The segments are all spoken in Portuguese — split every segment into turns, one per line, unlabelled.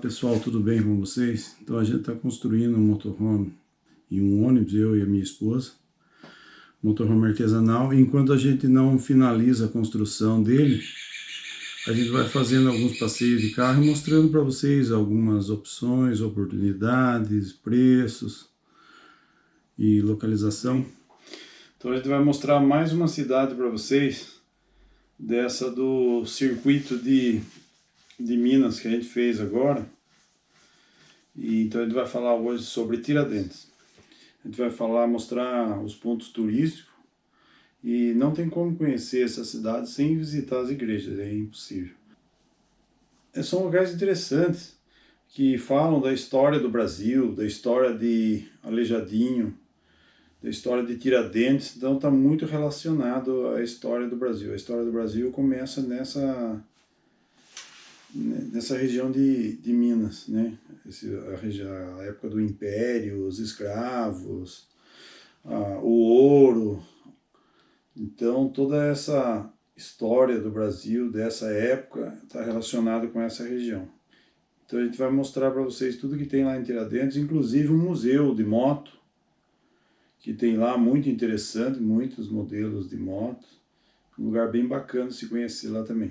pessoal, tudo bem com vocês? Então a gente está construindo um motorhome e um ônibus, eu e a minha esposa, motorhome artesanal, e enquanto a gente não finaliza a construção dele, a gente vai fazendo alguns passeios de carro e mostrando para vocês algumas opções, oportunidades, preços e localização. Então a gente vai mostrar mais uma cidade para vocês, dessa do circuito de Minas que a gente fez agora. E então a gente vai falar hoje sobre Tiradentes. A gente vai mostrar os pontos turísticos, e não tem como conhecer essa cidade sem visitar as igrejas, é impossível. São lugares interessantes que falam da história do Brasil, da história de Aleijadinho, da história de Tiradentes, então está muito relacionado à história do Brasil. A história do Brasil começa nessa região de Minas, né? A época do Império, os escravos, o ouro. Então toda essa história do Brasil dessa época está relacionada com essa região. Então a gente vai mostrar para vocês tudo que tem lá em Tiradentes, inclusive um museu de moto, que tem lá, muito interessante, muitos modelos de moto. Um lugar bem bacana de se conhecer lá também.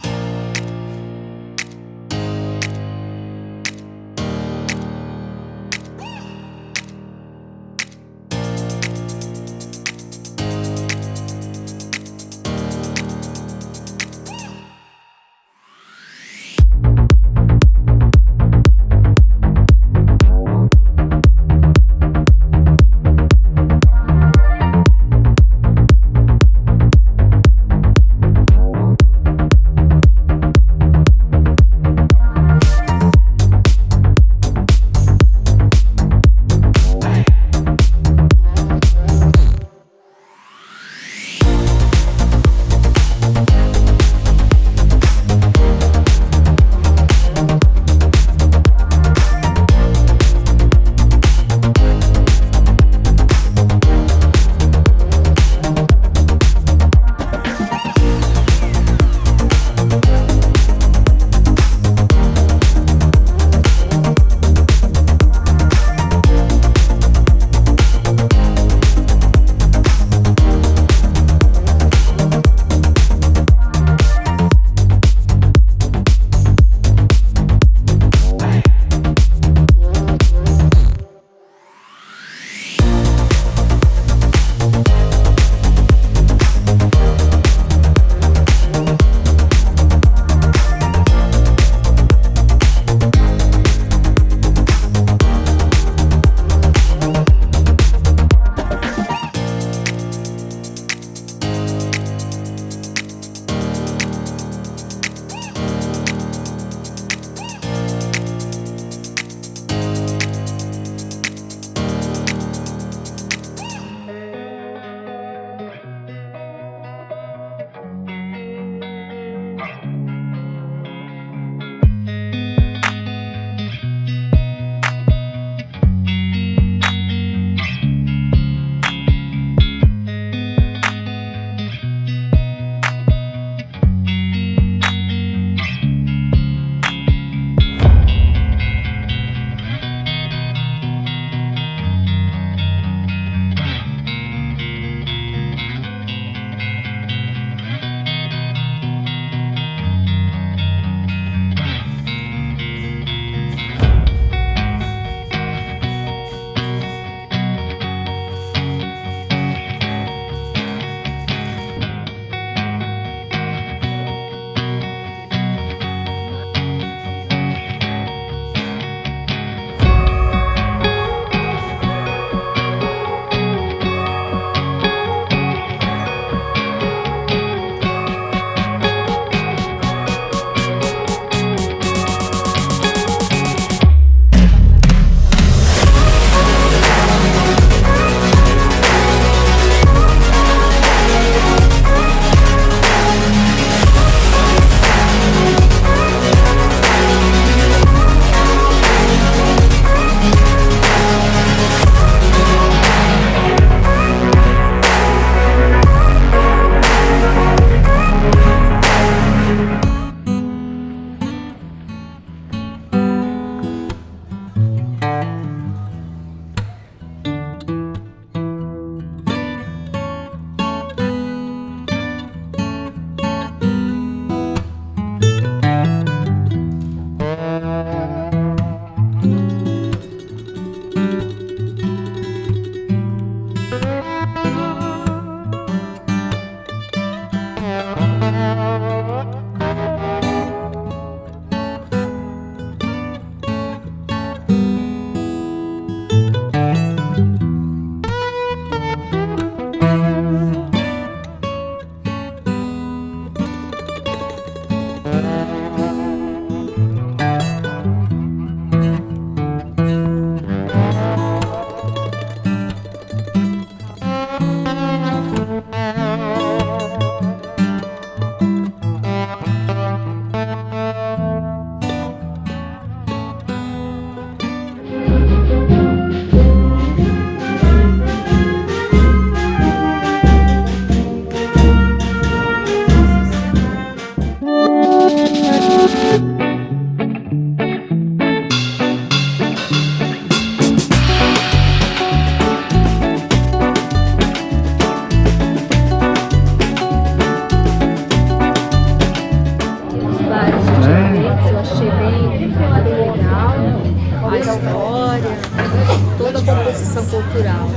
exposição cultural.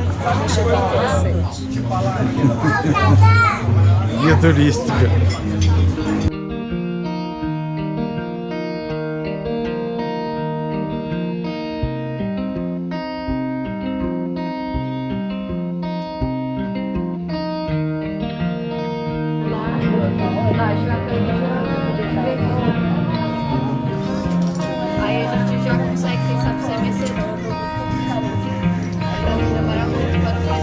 Achei bem interessante.
Guia turística.
Aí a gente já consegue, quem sabe, ser vencedor. Pra não demorar muito para fazer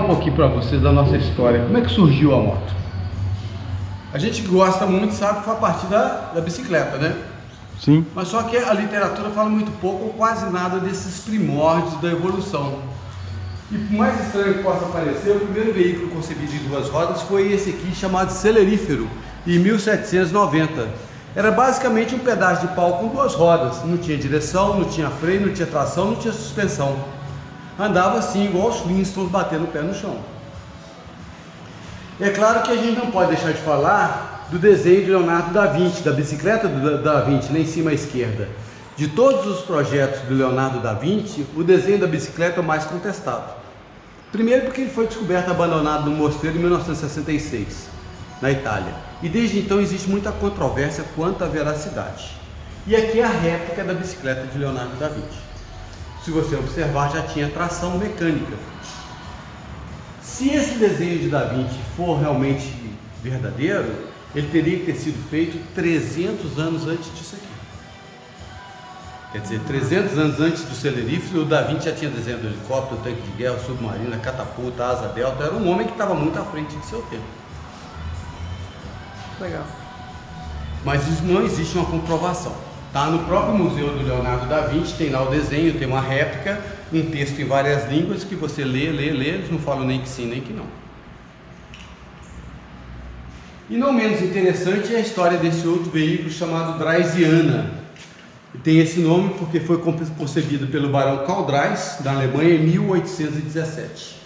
um pouquinho para vocês da nossa história. Como é que surgiu a moto? A gente gosta muito, sabe, que foi a partir da bicicleta, né?
Sim.
Mas só que a literatura fala muito pouco ou quase nada desses primórdios da evolução. E por mais estranho que possa parecer, o primeiro veículo concebido em duas rodas foi esse aqui, chamado celerífero, em 1790. Era basicamente um pedaço de pau com duas rodas. Não tinha direção, não tinha freio, não tinha tração, não tinha suspensão. Andava assim, igual os Flintstones, batendo o pé no chão. É claro que a gente não pode deixar de falar do desenho de Leonardo da Vinci, da bicicleta do Da Vinci, lá em cima à esquerda. De todos os projetos do Leonardo da Vinci, o desenho da bicicleta é o mais contestado. Primeiro porque ele foi descoberto abandonado no mosteiro em 1966, na Itália. E desde então existe muita controvérsia quanto à veracidade. E aqui é a réplica da bicicleta de Leonardo da Vinci. Se você observar, já tinha tração mecânica. Se esse desenho de Da Vinci for realmente verdadeiro, ele teria que ter sido feito 300 anos antes disso aqui. Quer dizer, 300 anos antes do celerífero, o Da Vinci já tinha desenho do helicóptero, tanque de guerra, submarino, catapulta, asa delta. Era um homem que estava muito à frente de seu tempo.
Legal.
Mas isso não existe uma comprovação. Tá? No próprio museu do Leonardo da Vinci tem lá o desenho, tem uma réplica, um texto em várias línguas que você lê, eles não falam nem que sim, nem que não. E não menos interessante é a história desse outro veículo chamado Draisiana. Tem esse nome porque foi concebido pelo barão Karl Drais, da Alemanha, em 1817.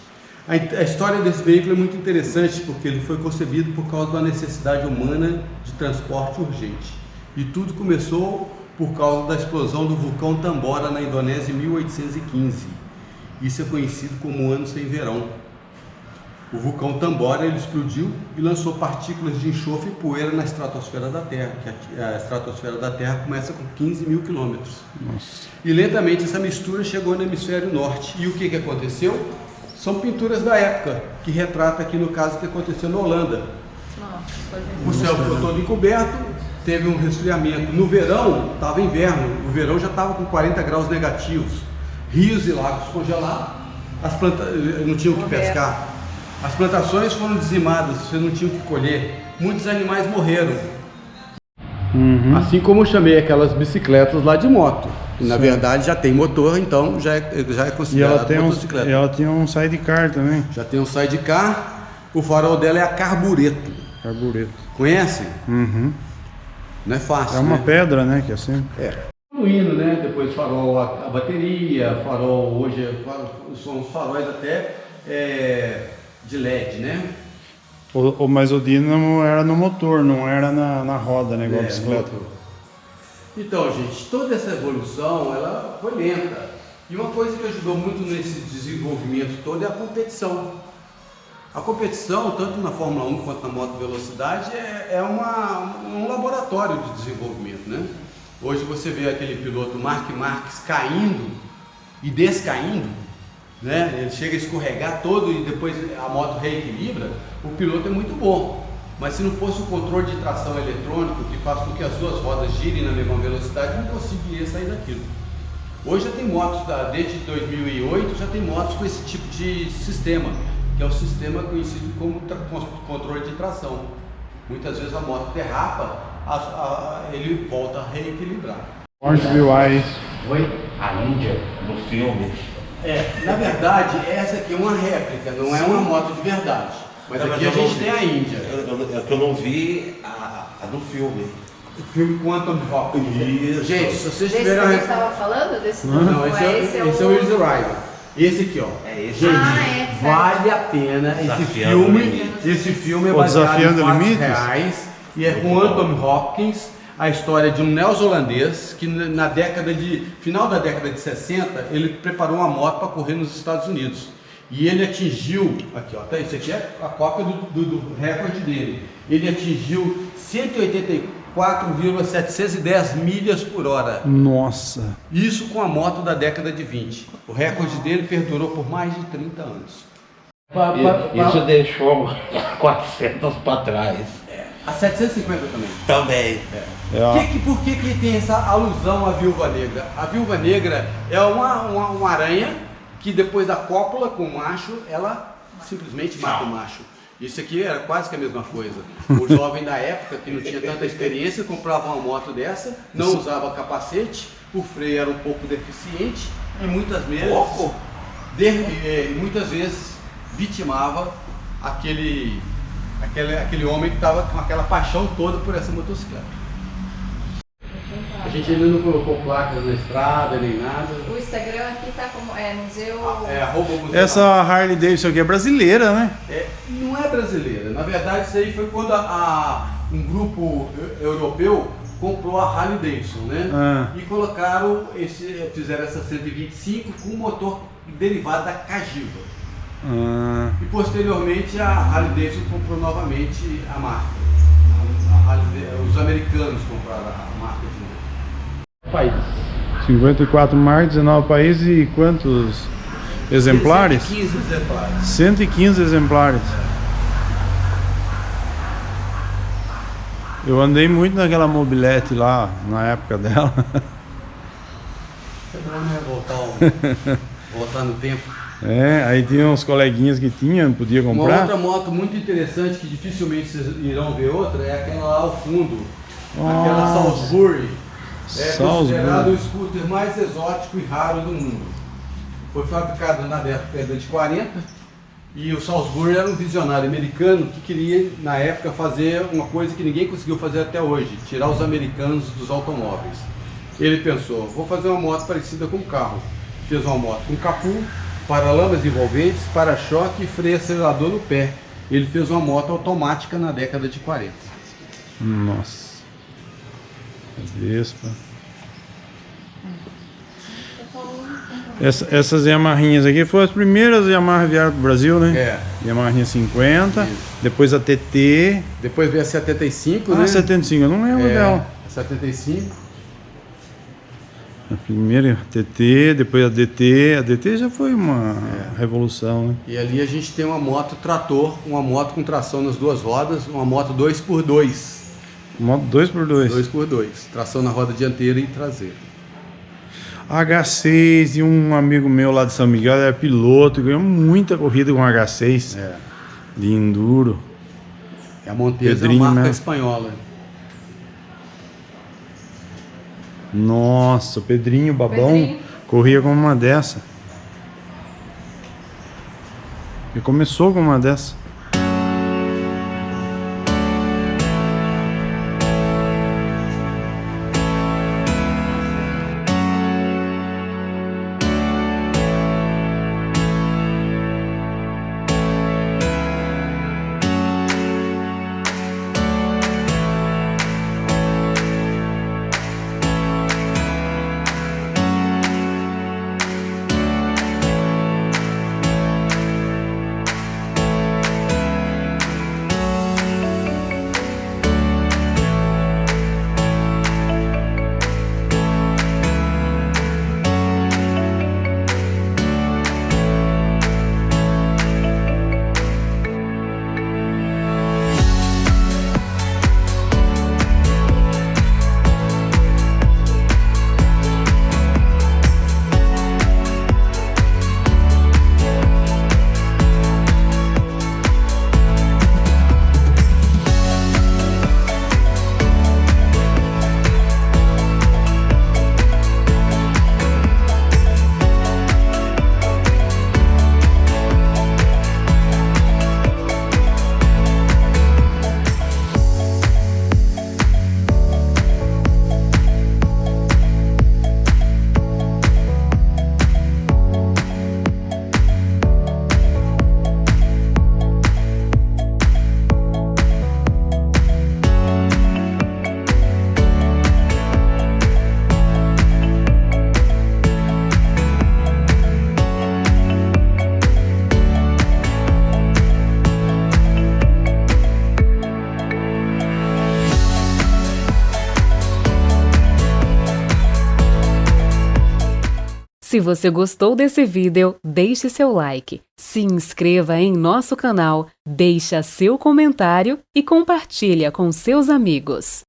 A história desse veículo é muito interessante porque ele foi concebido por causa da necessidade humana de transporte urgente. E tudo começou por causa da explosão do vulcão Tambora na Indonésia em 1815. Isso é conhecido como Ano Sem Verão. O vulcão Tambora ele explodiu e lançou partículas de enxofre e poeira na estratosfera da Terra, que a estratosfera da Terra começa com 15 mil quilômetros. E lentamente essa mistura chegou no hemisfério norte. E o que aconteceu? São pinturas da época, que retrata aqui no caso o que aconteceu na Holanda. O céu ficou todo encoberto, teve um resfriamento. No verão, estava inverno, o verão já estava com 40 graus negativos. Rios e lagos congelados, as plantas não tinham o que pescar. As plantações foram dizimadas, você não tinha o que colher. Muitos animais morreram. Assim como eu chamei aquelas bicicletas lá de moto. Que, na verdade já tem motor, então já é considerado motocicleta.
E ela tem um sidecar também.
Já tem um sidecar. O farol dela é a carbureto.
Carbureto.
Conhece?
Uhum.
Não é fácil,
É uma
né?
pedra, né? Que é assim.
É. Evoluindo, né? Depois farol a bateria, farol hoje são os faróis até de LED, né?
Mas o dínamo era no motor, não era na roda, né? Igual a bicicleta.
Então, gente, toda essa evolução, ela foi lenta. E uma coisa que ajudou muito nesse desenvolvimento todo é a competição. A competição, tanto na Fórmula 1 quanto na moto velocidade, é um laboratório de desenvolvimento, né? Hoje você vê aquele piloto Marc Marques caindo e descaindo, né? Ele chega a escorregar todo e depois a moto reequilibra. O piloto é muito bom, mas se não fosse o controle de tração eletrônico que faz com que as duas rodas girem na mesma velocidade, não conseguiria sair daquilo. Hoje já tem motos, desde 2008 já tem motos com esse tipo de sistema, que é o sistema conhecido como controle de tração. Muitas vezes a moto derrapa, ele volta a reequilibrar.
Onde viu aí?
Oi?
A Índia, no filme.
Na verdade, essa aqui é uma réplica, não é uma moto de verdade. Mas aqui a gente tem a Índia.
Eu não vi a do filme.
O filme com Anthony Hopkins.
Isso.
Gente, se vocês
Desse que
tiverem...
a gente estava falando? Desse
Não, esse é o Easy Rider. Esse aqui, ó.
É esse.
Gente, vale a pena esse
Desafiando
filme.
o Limite.
Esse filme é
O
baseado
Desafiando
em fatos
Limites?
reais. E é com Anthony Hopkins, a história de um neozelandês que final da década de 60, ele preparou uma moto para correr nos Estados Unidos. E ele atingiu, aqui ó, isso aqui é a cópia do recorde dele. Ele atingiu 184,710 milhas por hora.
Nossa.
Isso com a moto da década de 20. O recorde dele perdurou por mais de 30 anos.
Isso deixou 400 para trás.
A 750 também.
Também.
Por que tem essa alusão à viúva negra? A viúva negra é uma aranha que depois da cópula com o macho, ela simplesmente mata o macho. Isso aqui era quase que a mesma coisa. O jovem da época, que não tinha tanta experiência, comprava uma moto dessa, não usava capacete, o freio era um pouco deficiente e muitas vezes vitimava aquele homem que estava com aquela paixão toda por essa motocicleta. A gente ainda não colocou placas na estrada, nem nada.
O Instagram aqui tá como museu...
@museu.
Essa Harley Davidson aqui é brasileira, né?
Não é brasileira. Na verdade, isso aí foi quando um grupo europeu comprou a Harley Davidson, né? E fizeram essa 125 com motor derivado da Cagiva. E posteriormente a Harley Davidson comprou novamente a marca. Os americanos compraram a marca de novo. Países.
54 marcas, 19 países e quantos exemplares?
115 exemplares.
115 exemplares. Eu andei muito naquela mobilete lá, na época dela.
É bom, né? Voltar no tempo.
Aí tinha uns coleguinhas que podia comprar.
Uma outra moto muito interessante, que dificilmente vocês irão ver outra, é aquela lá ao fundo. Aquela Salisbury. Considerado o scooter mais exótico e raro do mundo. Foi fabricado na década de 40 e o Salisbury era um visionário americano que queria, na época, fazer uma coisa que ninguém conseguiu fazer até hoje, tirar os americanos dos automóveis. Ele pensou, vou fazer uma moto parecida com um carro. Fez uma moto com capô, paralamas envolventes, para-choque e freio acelerador no pé. Ele fez uma moto automática na década de 40.
Nossa. Vespa. Essas Yamahinhas aqui foram as primeiras Yamaha vieram pro Brasil, né? Yamaha 50, isso. Depois a TT.
Depois veio a 75, né?
A 75, eu não lembro dela.
75.
A primeira TT, depois a DT. A DT já foi uma revolução, né?
E ali a gente tem uma moto trator, uma moto com tração nas duas rodas, uma moto 2x2.
Moto 2x2.
2x2, tração na roda dianteira e traseira.
H6 e um amigo meu lá de São Miguel era piloto, ganhou muita corrida com H6 de enduro.
A Montesa é uma marca espanhola.
Nossa, o Pedrinho Babão corria com uma dessa. E começou com uma dessa.
Se você gostou desse vídeo, deixe seu like, se inscreva em nosso canal, deixe seu comentário e compartilhe com seus amigos.